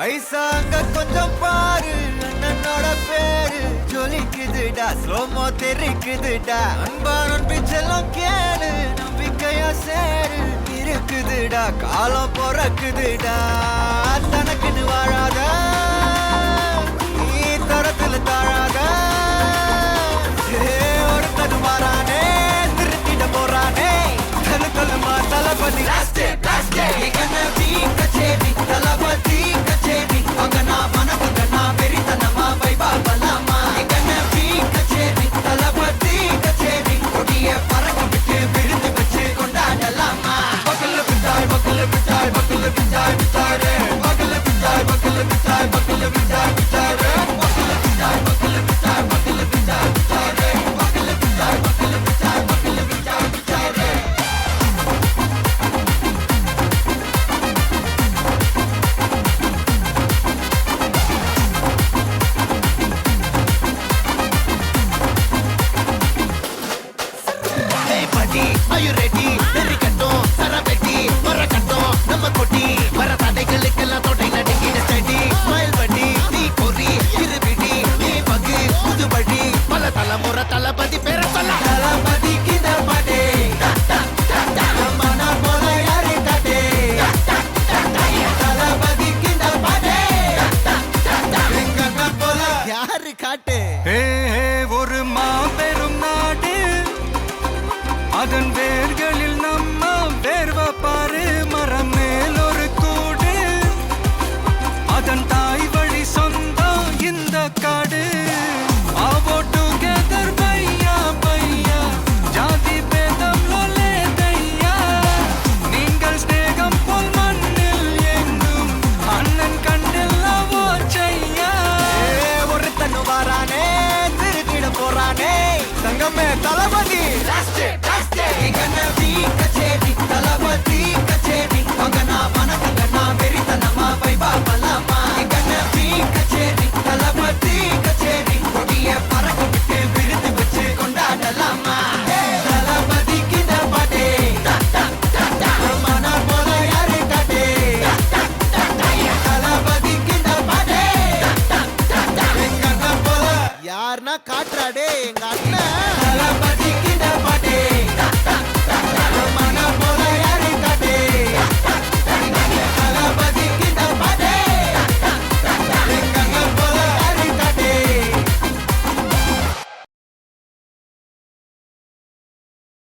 ஐசாங்க கொஞ்சம் பாரு அண்ணனோட பேரு ஜொலிக்குதுடா ஸ்லோமோ தெரிக்குதுடா அன்பானன் பிச்செல்லாம் கேளு நம்பிக்கையா சேரு இருக்குதுடா காலம் பொறக்குதுடா தனக்குன்னு வாழாத நீ தரத்துல தாழாத ஒருத்தது மாறானே திருத்திட போறானே தலுக்கலுமா தளபதி கச்சேரி தளபதி கச்சேரி அங்கனா மனபங்கனா வெறித்தனமா வைபா பலாமா கனவி கச்சேரி தளபதி கச்சேரி கொடிய பறக்க விட்டு விழுந்து வச்சு கொண்டாடலாமா பக்கல பிட்டாய் பக்கல பிட்டாய் பக்கல பிட்டாய் பிட்டாய் பக்கல பிட்டாய் பக்கல பிட்டாய் பக்கல பிட்டாய்